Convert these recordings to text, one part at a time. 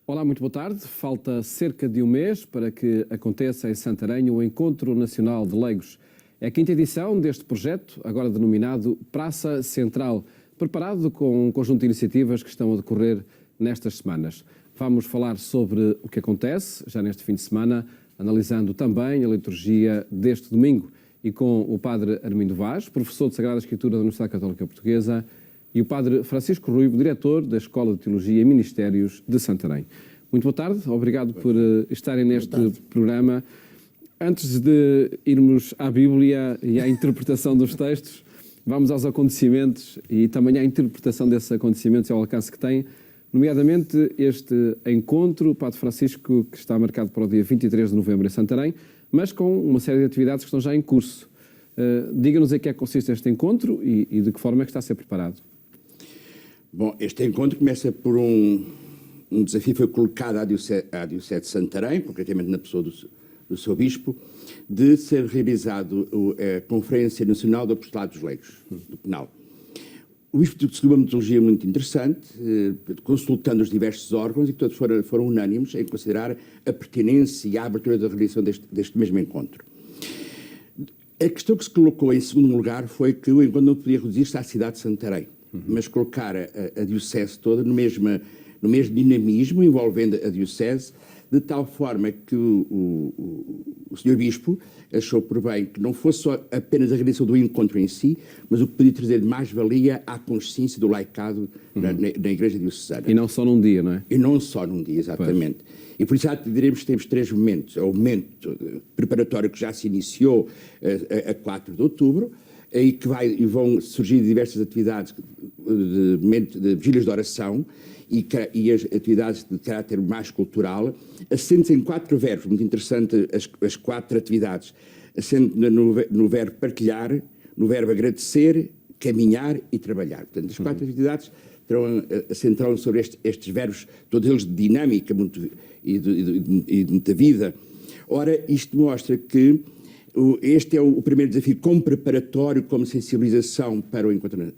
Olá, muito boa tarde. Falta cerca de um mês para que aconteça em Santarém o Encontro Nacional de Leigos. É a quinta edição deste projeto, agora denominado Praça Central, preparado com um conjunto de iniciativas que estão a decorrer nestas semanas. Vamos falar sobre o que acontece já neste fim de semana, analisando também a liturgia deste domingo e com o Padre Armindo Vaz, professor de Sagrada Escritura da Universidade Católica Portuguesa, e o Padre Francisco Ruivo, diretor da Escola de Teologia e Ministérios de Santarém. Muito boa tarde, obrigado por estarem neste programa. Antes de irmos à Bíblia e à interpretação dos textos, vamos aos acontecimentos e também à interpretação desses acontecimentos e ao alcance que têm, nomeadamente este encontro, Padre Francisco, que está marcado para o dia 23 de novembro em Santarém, mas com uma série de atividades que estão já em curso. Diga-nos em que é que consiste este encontro e de que forma é que está a ser preparado. Bom, este encontro começa por um desafio que foi colocado à Diocese de Santarém, concretamente na pessoa do seu bispo, de ser realizado a Conferência Nacional do Apostolado dos Leigos, do Penal. O bispo seguiu uma metodologia muito interessante, consultando os diversos órgãos, e que todos foram unânimes em considerar a pertinência e a abertura da realização deste mesmo encontro. A questão que se colocou em segundo lugar foi que o encontro não podia reduzir-se à cidade de Santarém, mas colocar a Diocese toda no mesmo dinamismo, envolvendo a Diocese, de tal forma que o Sr. Bispo achou por bem que não fosse só apenas a realização do encontro em si, mas o que podia trazer mais valia à consciência do laicado na Igreja Diocesana. E não só num dia, não é? E não só num dia, exatamente. Pois. E por isso diremos que temos três momentos. É o momento preparatório que já se iniciou a 4 de outubro, e vão surgir diversas atividades de vigílias de oração e as atividades de caráter mais cultural, assente-se em 4 verbos, muito interessante as 4 atividades, assente no verbo partilhar, no verbo agradecer, caminhar e trabalhar. Portanto, as 4 atividades assentarão sobre estes verbos, todos eles de dinâmica e de muita vida. Ora, isto mostra que este é o primeiro desafio como preparatório, como sensibilização para o Encontro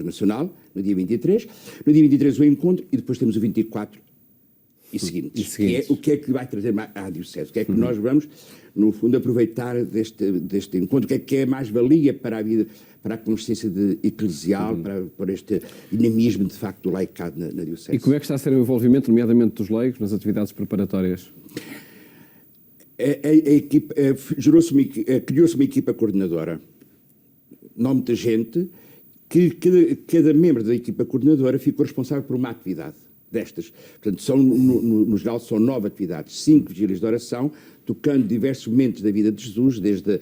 Nacional, no dia 23. No dia 23 o encontro e depois temos o 24 e seguintes. Que é, o que é que vai trazer à Diocese? O que é que nós vamos, no fundo, aproveitar deste encontro? O que é mais valia para a vida, para a consciência eclesial, para este dinamismo, de facto, do laicado na Diocese? E como é que está a ser o envolvimento, nomeadamente dos leigos, nas atividades preparatórias? Criou-se uma equipa coordenadora, não muita gente, que cada membro da equipa coordenadora ficou responsável por uma atividade destas. Portanto, no geral são 9 atividades, 5 vigílias de oração, tocando diversos momentos da vida de Jesus, desde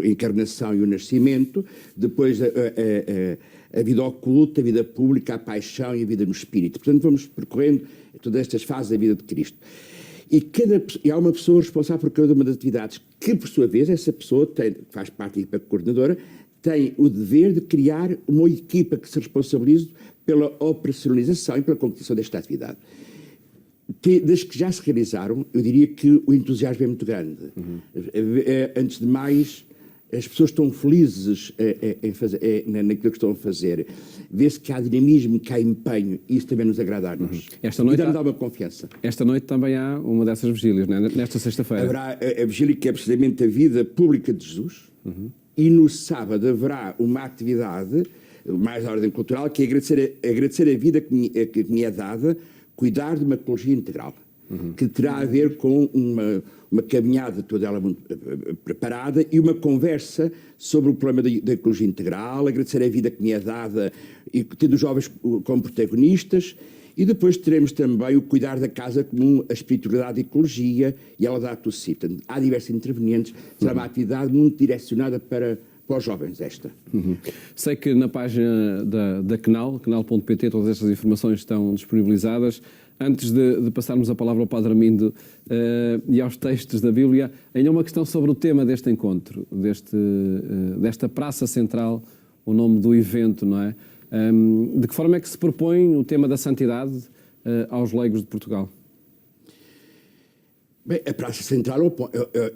a encarnação e o nascimento, depois a vida oculta, a vida pública, a paixão e a vida no espírito. Portanto, vamos percorrendo todas estas fases da vida de Cristo. E há uma pessoa responsável por cada uma das atividades, que, por sua vez, essa pessoa faz parte da equipa coordenadora, tem o dever de criar uma equipa que se responsabilize pela operacionalização e pela concretização desta atividade. Das que já se realizaram, eu diria que o entusiasmo é muito grande. Antes de mais, as pessoas estão felizes naquilo que estão a fazer. Vê-se que há dinamismo, que há empenho, e isso também nos agrada a nós. Esta noite dá uma confiança. Esta noite também há uma dessas vigílias, não é? Nesta sexta-feira. Haverá a vigília que é precisamente a vida pública de Jesus, e no sábado haverá uma atividade, mais da ordem cultural, que é agradecer a vida que me é dada, cuidar de uma ecologia integral, que terá a ver com uma caminhada toda ela muito preparada e uma conversa sobre o problema da ecologia integral, agradecer a vida que me é dada e tendo os jovens como protagonistas, e depois teremos também o cuidar da casa comum, a espiritualidade e a ecologia e a Laudato Si. Portanto, há diversos intervenientes, será uma atividade muito direcionada para os jovens esta. Sei que na página da canal.pt, todas estas informações estão disponibilizadas. Antes de passarmos a palavra ao Padre Armindo e aos textos da Bíblia, ainda uma questão sobre o tema deste encontro, desta praça central o nome do evento, não é? De que forma é que se propõe o tema da santidade aos leigos de Portugal? Bem, a Praça Central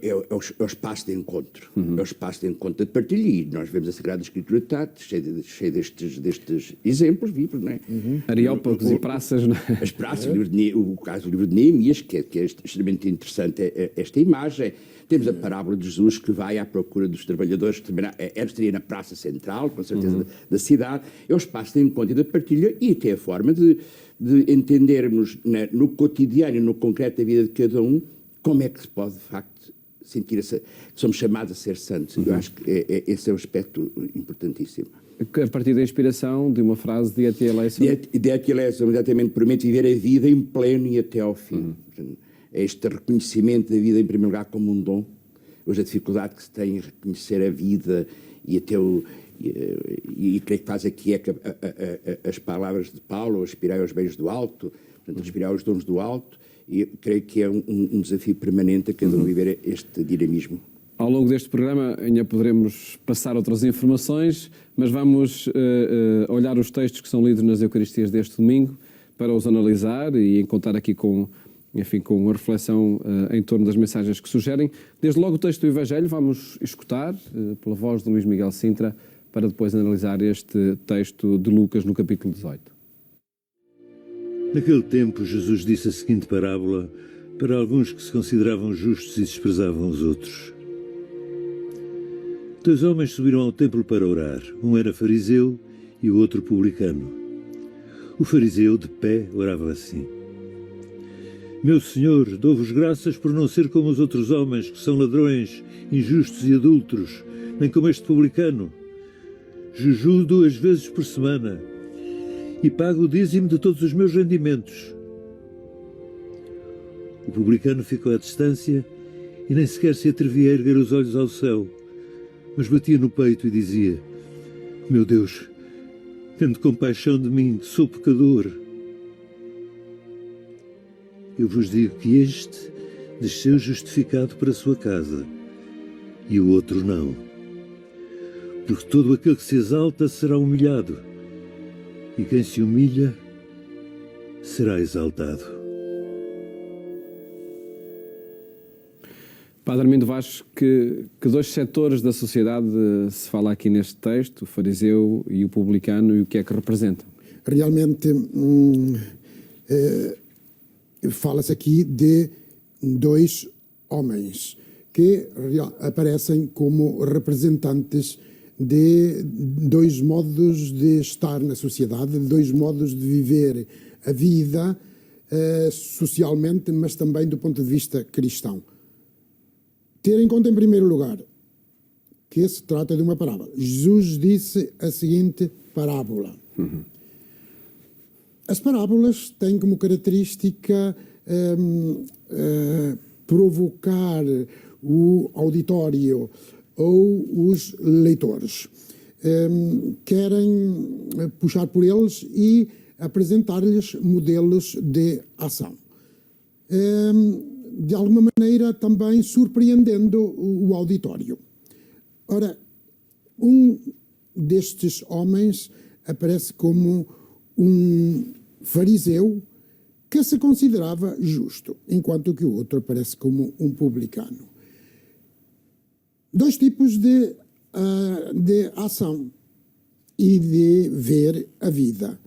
é o espaço de encontro, é o espaço de encontro de partilha, e nós vemos a Sagrada Escritura está cheia destes exemplos vivos, não é? Areópagos e praças, não é? As praças, o caso do livro de Neemias, que é extremamente interessante esta imagem. Temos a parábola de Jesus que vai à procura dos trabalhadores, que estaria na Praça Central, com certeza, da cidade. É o espaço de encontro e de partilha, e até a forma de entendermos no cotidiano e no concreto da vida de cada um como é que se pode, de facto, sentir que somos chamados a ser santos. Eu acho que esse é um aspecto importantíssimo. A partir da inspiração de uma frase de E.T. Lawson. De E.T. Lawson, exatamente, promete viver a vida em pleno e até ao fim. É este reconhecimento da vida, em primeiro lugar, como um dom. Hoje a dificuldade que se tem em reconhecer a vida e até e creio que faz aqui as palavras de Paulo, aspirar aos bens do alto, portanto, aspirar aos dons do alto, e creio que é um desafio permanente a cada um viver este dinamismo. Ao longo deste programa ainda poderemos passar outras informações, mas vamos olhar os textos que são lidos nas Eucaristias deste domingo para os analisar e contar aqui com uma reflexão em torno das mensagens que sugerem. Desde logo o texto do Evangelho vamos escutar pela voz de Luís Miguel Sintra para depois analisar este texto de Lucas no capítulo 18. Naquele tempo, Jesus disse a seguinte parábola para alguns que se consideravam justos e desprezavam os outros. 2 homens subiram ao templo para orar. Um era fariseu e o outro publicano. O fariseu, de pé, orava assim: Meu Senhor, dou-vos graças por não ser como os outros homens, que são ladrões, injustos e adúlteros, nem como este publicano. Jejuo 2 vezes por semana e pago o dízimo de todos os meus rendimentos. O publicano ficou à distância e nem sequer se atrevia a erguer os olhos ao céu, mas batia no peito e dizia: Meu Deus, tende compaixão de mim, que sou pecador. Eu vos digo que este desceu justificado para a sua casa, e o outro não. Porque todo aquele que se exalta será humilhado, e quem se humilha será exaltado. Padre Armindo Vaz, que 2 setores da sociedade se fala aqui neste texto, o fariseu e o publicano, e o que é que representam? Realmente fala-se aqui de 2 homens que aparecem como representantes de 2 modos de estar na sociedade, de 2 modos de viver a vida socialmente, mas também do ponto de vista cristão. Ter em conta, em primeiro lugar, que se trata de uma parábola. Jesus disse a seguinte parábola. As parábolas têm como característica provocar o auditório ou os leitores. Querem puxar por eles e apresentar-lhes modelos de ação. De alguma maneira também surpreendendo o auditório. Ora, um destes homens aparece como um fariseu que se considerava justo, enquanto que o outro aparece como um publicano. 2 tipos de ação e de ver a vida.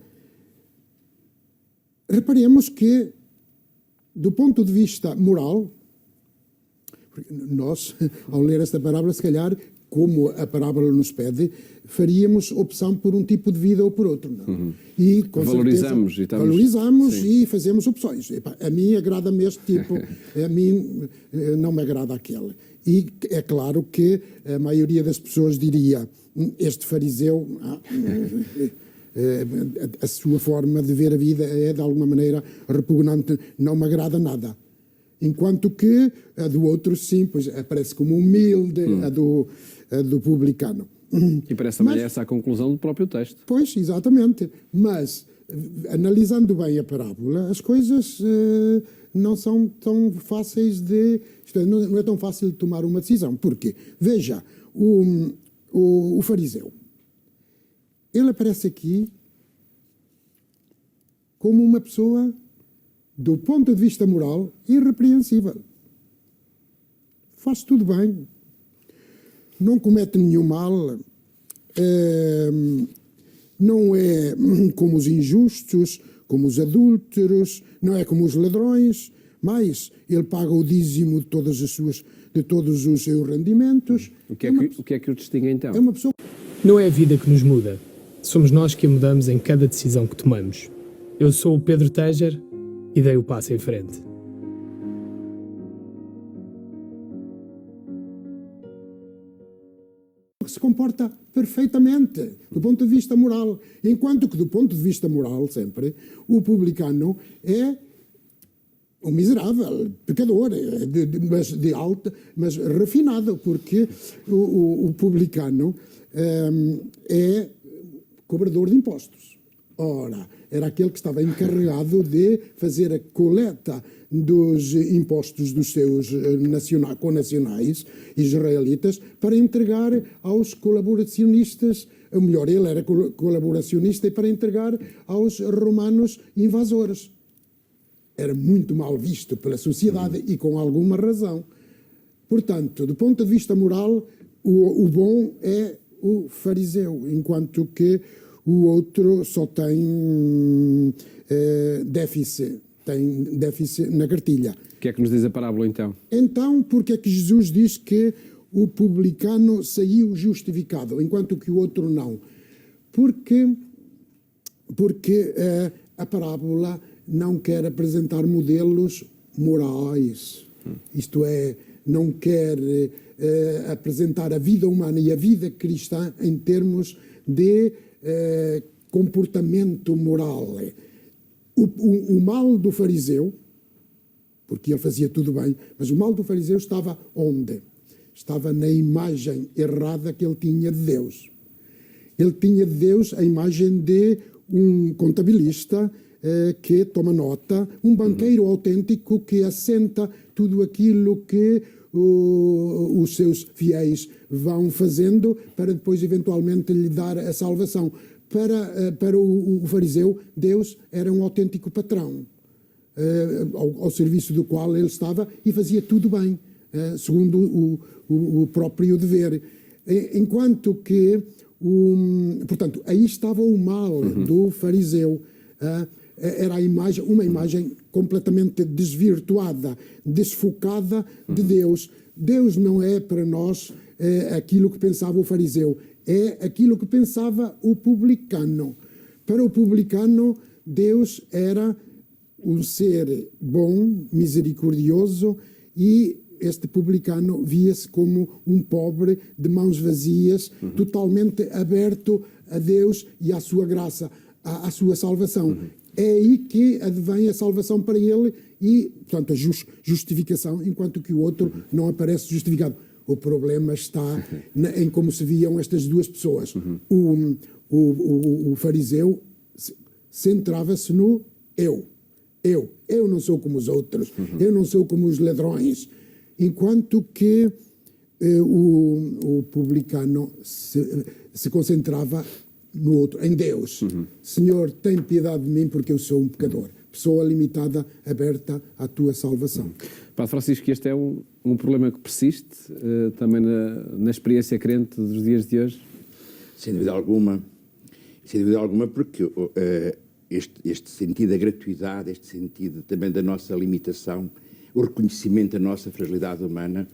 Reparemos que, do ponto de vista moral, nós, ao ler esta parábola, se calhar, como a parábola nos pede, faríamos opção por um tipo de vida ou por outro. Não? E, com valorizamos certeza, valorizamos e fazemos opções. A mim agrada-me este tipo, a mim não me agrada aquele. E é claro que a maioria das pessoas diria: este fariseu, a sua forma de ver a vida é de alguma maneira repugnante, não me agrada nada. Enquanto que a do outro, sim, pois aparece como humilde, a do publicano. E parece também essa a conclusão do próprio texto. Pois, exatamente. Mas, analisando bem a parábola, as coisas não são tão fáceis de... Não é tão fácil de tomar uma decisão. Porquê? Veja, o fariseu. ele aparece aqui como uma pessoa, do ponto de vista moral, irrepreensível. Faz tudo bem. Não comete nenhum mal. Não é como os injustos, como os adúlteros, não é como os ladrões, mas ele paga o dízimo de todos os seus rendimentos. O que é que o distingue então? É uma pessoa... Não é a vida que nos muda. Somos nós que a mudamos em cada decisão que tomamos. Eu sou o Pedro Tejer e dei o passo em frente. Se comporta perfeitamente do ponto de vista moral, enquanto que do ponto de vista moral sempre o publicano é um miserável, pecador, mas refinado, porque o publicano é cobrador de impostos. Ora, era aquele que estava encarregado de fazer a coleta dos impostos dos seus connacionais israelitas para entregar aos colaboracionistas, ou melhor, ele era colaboracionista e para entregar aos romanos invasores. Era muito mal visto pela sociedade e com alguma razão. Portanto, do ponto de vista moral, o bom é o fariseu, enquanto que o outro só tem déficit na cartilha. O que é que nos diz a parábola então? Então, porque é que Jesus diz que o publicano saiu justificado, enquanto que o outro não? Porque a parábola não quer apresentar modelos morais. Isto é, não quer apresentar a vida humana e a vida cristã em termos de comportamento moral. O mal do fariseu, porque ele fazia tudo bem, mas o mal do fariseu estava onde? Estava na imagem errada que ele tinha de Deus. Ele tinha de Deus a imagem de um contabilista que toma nota, um banqueiro autêntico que assenta tudo aquilo que os seus fiéis vão fazendo para depois eventualmente lhe dar a salvação. Para o fariseu, Deus era um autêntico patrão, ao serviço do qual ele estava e fazia tudo bem, segundo o próprio dever. Enquanto que, portanto, aí estava o mal do fariseu. Era uma imagem completamente desvirtuada, desfocada de Deus. Deus não é para nós aquilo que pensava o fariseu, é aquilo que pensava o publicano. Para o publicano, Deus era um ser bom, misericordioso, e este publicano via-se como um pobre de mãos vazias, totalmente aberto a Deus e à sua graça, à sua salvação. É aí que advém a salvação para ele e, portanto, a justificação, enquanto que o outro não aparece justificado. O problema está em como se viam estas duas pessoas. O fariseu centrava-se no eu. Eu não sou como os outros. Eu não sou como os ladrões. Enquanto que o publicano se concentrava no outro, em Deus. Senhor, tem piedade de mim porque eu sou um pecador. Pessoa limitada, aberta à tua salvação. Padre Francisco, este é um problema que persiste também na experiência crente dos dias de hoje? Sem dúvida alguma, porque este sentido da gratuidade, este sentido também da nossa limitação, o reconhecimento da nossa fragilidade humana,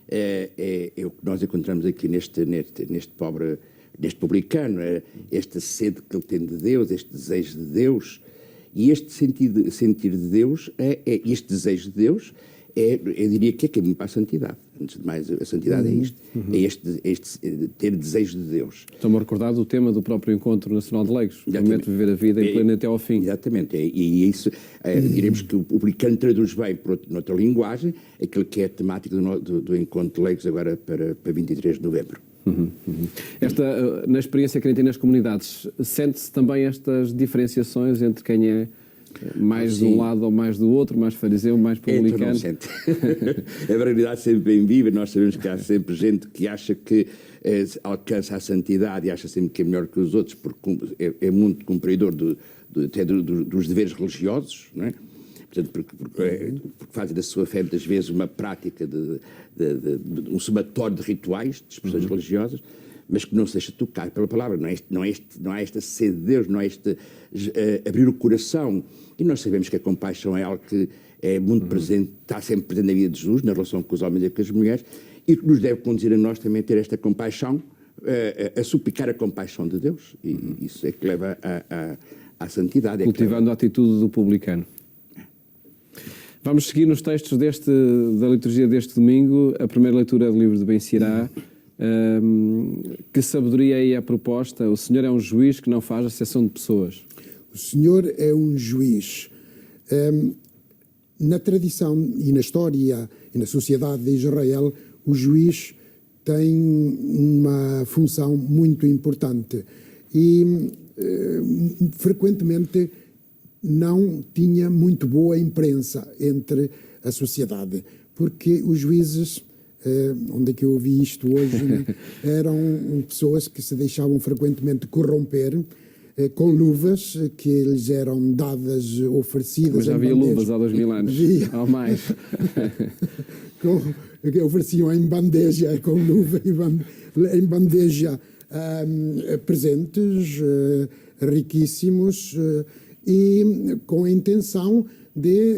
é o que nós encontramos aqui neste publicano, esta sede que ele tem de Deus, este desejo de Deus, e este sentir de Deus, este desejo de Deus, eu diria que é caminho para a santidade. Antes de mais, a santidade é isto, é este ter desejo de Deus. Estou-me a recordar do tema do próprio Encontro Nacional de Leigos, prometo viver a vida em pleno até ao fim. Exatamente, e isso, diremos que o publicano traduz bem, noutra linguagem, aquilo que é a temática do Encontro de Leigos agora para 23 de novembro. Na experiência crente e nas comunidades, sente-se também estas diferenciações entre quem é mais de um lado ou mais do outro, mais fariseu, mais publicano. A realidade sempre bem viva, nós sabemos que há sempre gente que acha que alcança a santidade e acha sempre que é melhor que os outros, porque é muito cumpridor até dos deveres religiosos, não é? Portanto, porque fazem da sua fé muitas vezes uma prática de um somatório de rituais, de expressões religiosas, mas que não se deixa tocar pela palavra. Não há esta sede de Deus, não há este abrir o coração. E nós sabemos que a compaixão é algo que é muito presente, está sempre presente na vida de Jesus, na relação com os homens e com as mulheres, e que nos deve conduzir a nós também a ter esta compaixão, a suplicar a compaixão de Deus. E isso é que leva à santidade. Cultivando a atitude do publicano. Vamos seguir nos textos da liturgia deste domingo. A primeira leitura é do livro de Ben Sirá. Que sabedoria aí é a proposta? O Senhor é um juiz que não faz acepção de pessoas. O Senhor é um juiz. Na tradição e na história e na sociedade de Israel, o juiz tem uma função muito importante e frequentemente não tinha muito boa imprensa entre a sociedade, porque os juízes, onde é que eu ouvi isto hoje, eram pessoas que se deixavam frequentemente corromper com luvas que lhes eram dadas, oferecidas. Mas já havia luvas há 2000 anos, ou mais. Que ofereciam em bandeja, com luva em bandeja, presentes riquíssimos, e com a intenção de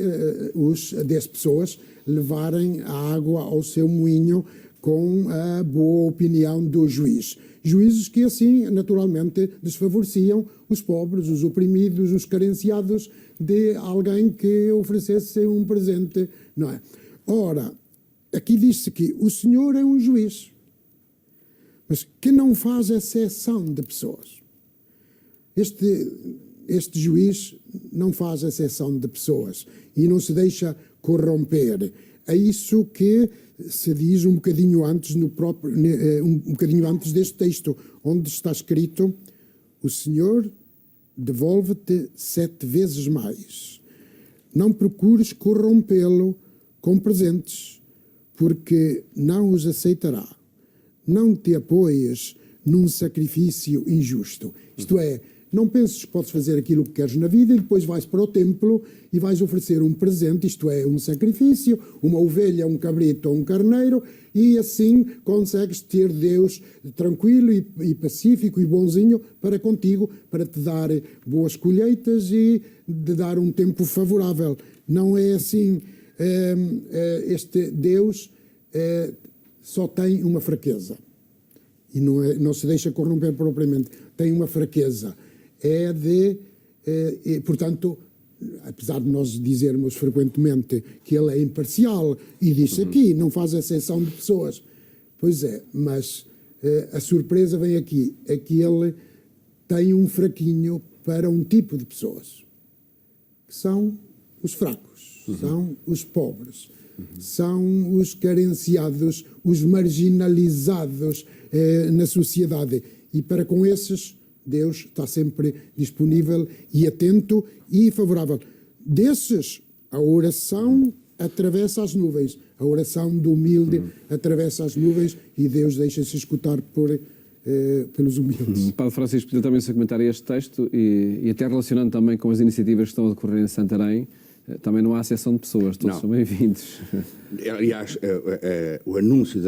as pessoas levarem a água ao seu moinho com a boa opinião do juiz. Juízes que assim, naturalmente, desfavoreciam os pobres, os oprimidos, os carenciados de alguém que oferecesse um presente, não é? Ora, aqui diz-se que o Senhor é um juiz, mas que não faz exceção de pessoas. Este juiz não faz exceção de pessoas e não se deixa corromper. É isso que se diz um bocadinho antes, um bocadinho antes deste texto, onde está escrito: o Senhor devolve-te 7 vezes mais. Não procures corrompê-lo com presentes, porque não os aceitará. Não te apoies num sacrifício injusto. Isto é, não penses que podes fazer aquilo que queres na vida e depois vais para o templo e vais oferecer um presente, isto é, um sacrifício, uma ovelha, um cabrito ou um carneiro, e assim consegues ter Deus tranquilo e pacífico e bonzinho para contigo, para te dar boas colheitas e de dar um tempo favorável. Não é assim. Este Deus só tem uma fraqueza e não se deixa corromper propriamente. Tem uma fraqueza. Portanto, apesar de nós dizermos frequentemente que ele é imparcial, e diz aqui, não faz exceção de pessoas. Pois é, mas a surpresa vem aqui, é que ele tem um fraquinho para um tipo de pessoas, que são os fracos, são os pobres, são os carenciados, os marginalizados na sociedade. E para com esses, Deus está sempre disponível e atento e favorável. Desses, a oração atravessa as nuvens. A oração do humilde atravessa as nuvens e Deus deixa-se escutar pelos humildes. Padre Francisco, pediu também o seu comentário a este texto e até relacionando também com as iniciativas que estão a decorrer em Santarém, também não há exceção de pessoas, todos são bem-vindos. Aliás, o anúncio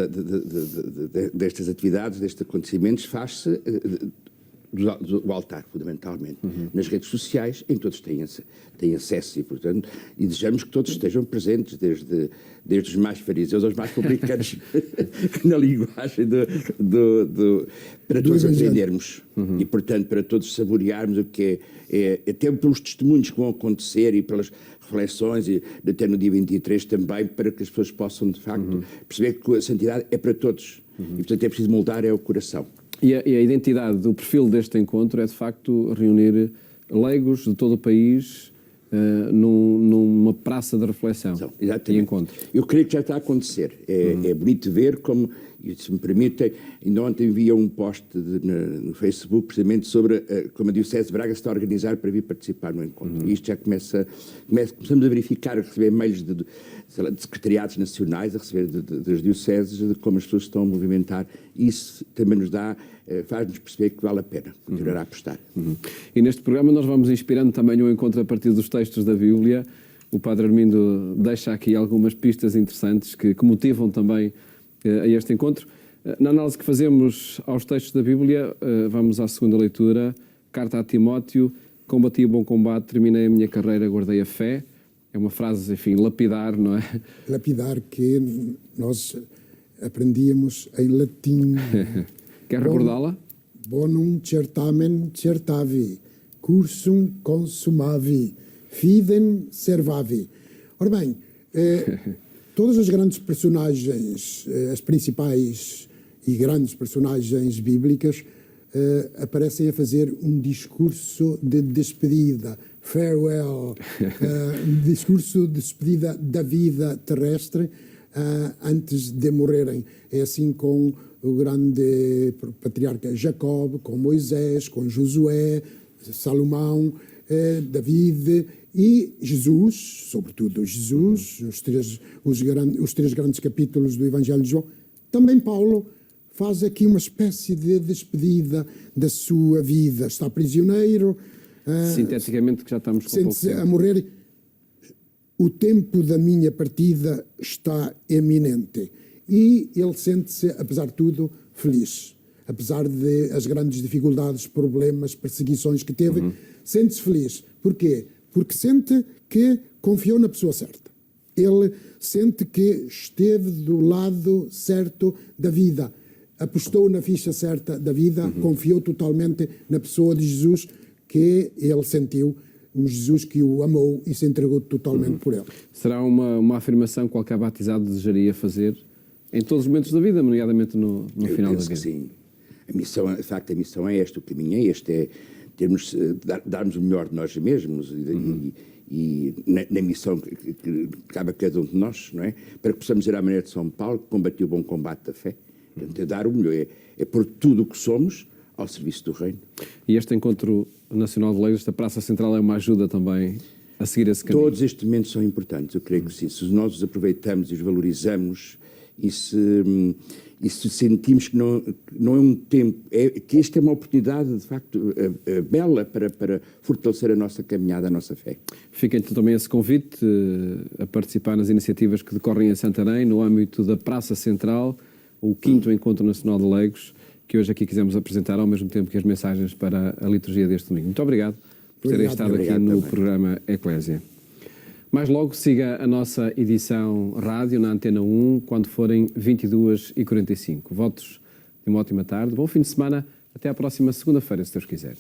destas atividades, destes acontecimentos, faz-se do altar, fundamentalmente. Nas redes sociais, em todos têm acesso e, portanto, e desejamos que todos estejam presentes, desde os mais fariseus aos mais publicanos, na linguagem para todos aprendermos e, portanto, para todos saborearmos o que até pelos testemunhos que vão acontecer e pelas reflexões, e até no dia 23 também, para que as pessoas possam, de facto, perceber que a santidade é para todos. E, portanto, é preciso moldar o coração. E a identidade do perfil deste encontro é, de facto, reunir leigos de todo o país numa praça de reflexão e encontro. Eu creio que já está a acontecer. É bonito ver como E, se me permitem, ainda ontem vi um post no Facebook precisamente sobre como a Diocese de Braga se está a organizar para vir participar no encontro. E isto já começamos a verificar, a receber e-mails de secretariados nacionais, a receber das dioceses, de como as pessoas se estão a movimentar. Isso também nos dá, faz-nos perceber que vale a pena continuar a apostar. E neste programa nós vamos inspirando também um encontro a partir dos textos da Bíblia. O Padre Armindo deixa aqui algumas pistas interessantes que motivam também a este encontro. Na análise que fazemos aos textos da Bíblia, vamos à segunda leitura, carta a Timóteo: combati o bom combate, terminei a minha carreira, guardei a fé. É uma frase, enfim, lapidar, não é? Lapidar que nós aprendíamos em latim. Quer recordá-la? Bonum certamen certavi, cursum consumavi, fidem servavi. Ora bem, todas as grandes personagens, as principais e grandes personagens bíblicas, aparecem a fazer um discurso de despedida, farewell, um discurso de despedida da vida terrestre antes de morrerem. É assim com o grande patriarca Jacob, com Moisés, com Josué, Salomão, David e Jesus, sobretudo Jesus, os três grandes capítulos do Evangelho de João. Também Paulo faz aqui uma espécie de despedida da sua vida. Está prisioneiro. Sinteticamente, que já estamos com pouco Sente-se tempo. a morrer. O tempo da minha partida está eminente. E ele sente-se, apesar de tudo, feliz. Apesar de as grandes dificuldades, problemas, perseguições que teve, sente-se feliz. Porquê? Porque sente que confiou na pessoa certa. Ele sente que esteve do lado certo da vida. Apostou na ficha certa da vida, confiou totalmente na pessoa de Jesus, que ele sentiu, um Jesus que o amou e se entregou totalmente por ele. Será uma afirmação que qualquer batizado desejaria fazer em todos os momentos da vida, nomeadamente no final da vida? Que sim. A missão, de facto, a missão é esta, o caminho é este, é darmos o melhor de nós mesmos e na missão que cabe a cada um de nós, não é? Para que possamos ir à maneira de São Paulo, combater o bom combate da fé. Portanto, é dar o melhor, é pôr tudo o que somos ao serviço do Reino. E este Encontro Nacional de Leigos, esta Praça Central, é uma ajuda também a seguir esse caminho? Todos estes momentos são importantes, eu creio que sim. Se nós os aproveitamos e os valorizamos e se sentimos que não é um tempo, que esta é uma oportunidade, de facto, bela para fortalecer a nossa caminhada, a nossa fé. Fica então também esse convite a participar nas iniciativas que decorrem em Santarém, no âmbito da Praça Central, o 5º Encontro Nacional de Leigos, que hoje aqui quisemos apresentar ao mesmo tempo que as mensagens para a liturgia deste domingo. Muito obrigado por terem estado aqui no programa Eclésia. Mais logo, siga a nossa edição rádio na Antena 1, quando forem 22h45. Votos de uma ótima tarde, bom fim de semana, até à próxima segunda-feira, se Deus quiser.